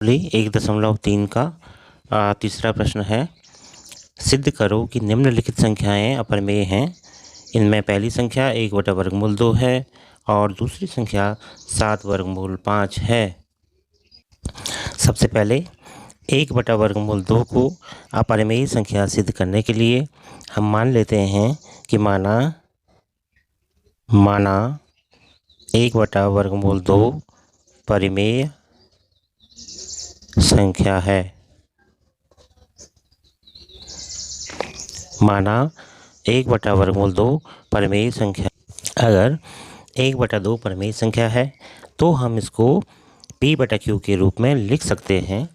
1.3 का तीसरा प्रश्न है। सिद्ध करो कि निम्नलिखित संख्याएं अपरिमेय हैं। इनमें पहली संख्या 1/वर्गमूल 2 है और दूसरी संख्या 7/5 है। सबसे पहले 1/वर्गमूल 2 को अपरिमेय संख्या सिद्ध करने के लिए हम मान लेते हैं कि माना 1/वर्गमूल 2 परिमेय संख्या है। माना 1/वर्गमूल 2 परिमेय संख्या। अगर 1/2 परिमेय संख्या है तो हम इसको p/q के रूप में लिख सकते हैं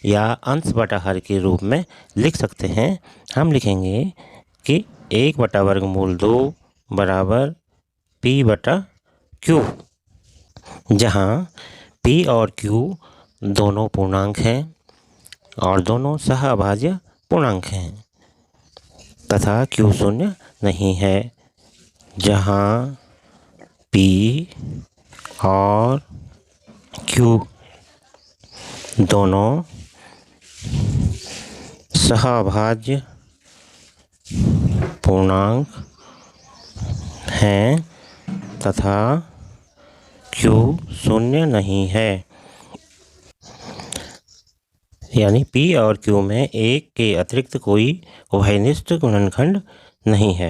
या अंश बटा हर के रूप में लिख सकते हैं। हम लिखेंगे कि 1/वर्गमूल 2 बराबर p/q, जहाँ p और q दोनों पूर्णांक हैं और दोनों सहअभाज्य पूर्णांक हैं तथा q शून्य नहीं है, जहाँ p और q दोनों सहअभाज्य पूर्णांक हैं तथा q शून्य नहीं है। यानी p और q में एक के अतिरिक्त कोई उभयनिष्ठ गुणनखंड नहीं है।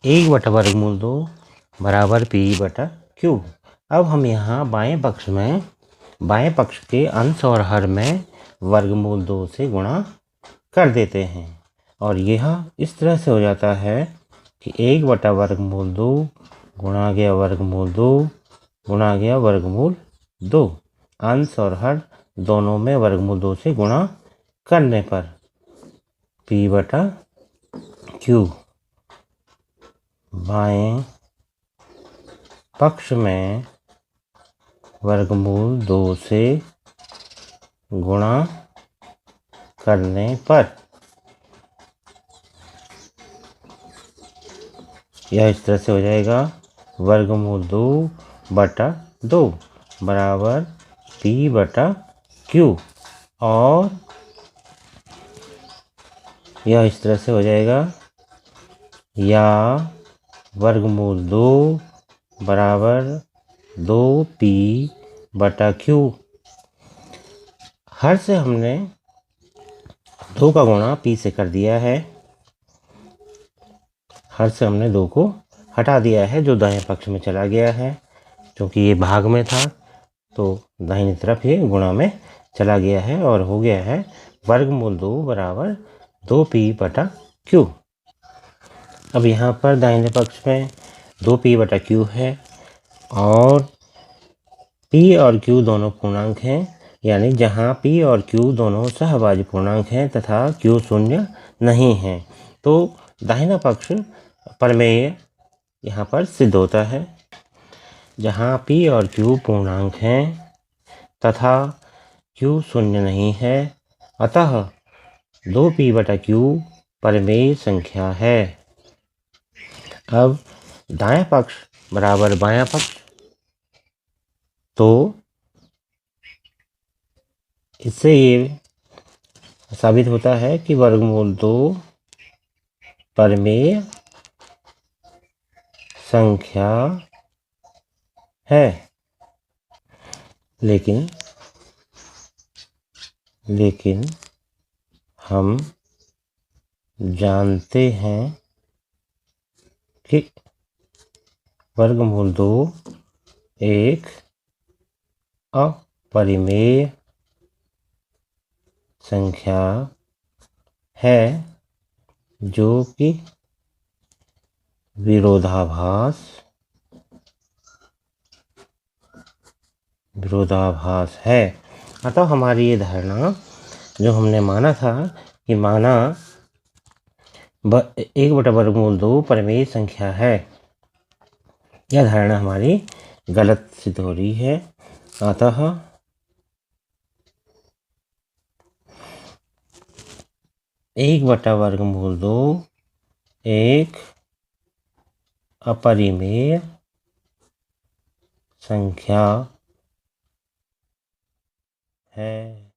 1/वर्गमूल 2 बराबर p/q। अब हम यहाँ बाएं पक्ष के अंश और हर में वर्गमूल 2 से गुणा कर देते हैं और यह इस तरह से हो जाता है कि 1/वर्गमूल 2 गुणा गया वर्गमूल 2 गुणा गया वर्गमूल 2। अंश और हर दोनों में वर्गमूल 2 से गुणा करने पर p/q। बाएं पक्ष में वर्गमूल 2 से गुणा करने पर यह इस तरह से हो जाएगा। वर्गमूल 2/2 बराबर p/q और यह इस तरह से हो जाएगा या वर्गमूल 2 बराबर 2p/q। हर से हमने 2 का गुणा p से कर दिया है। हर से हमने 2 को हटा दिया है जो दाएं पक्ष में चला गया है। क्योंकि ये भाग में था तो दाहिनी तरफ ये गुणा में चला गया है और हो गया है वर्गमूल 2 बराबर 2p/q। अब यहाँ पर दाहिने पक्ष में 2p/q है और p और q दोनों पूर्णांक हैं, यानी जहाँ p और q दोनों सहअभाज्य पूर्णांक हैं तथा q शून्य नहीं है तो दाहिना पक्ष परिमेय यहाँ पर सिद्ध होता है। जहाँ p और q पूर्णांक हैं तथा q शून्य नहीं है, अतः 2p/q परिमेय संख्या है। अब दायां पक्ष बराबर बायां पक्ष, तो इससे ये साबित होता है कि वर्गमूल 2 परिमेय संख्या है। लेकिन हम जानते हैं कि वर्गमूल 2 एक अपरिमेय संख्या है जो कि विरोधाभास है। अतः हमारी ये धारणा जो हमने माना था कि 1/वर्गमूल 2 परिमेय संख्या है, यह धारणा हमारी गलत सिद्ध हो रही है। अतः 1/वर्गमूल 2 एक अपरिमेय संख्या है।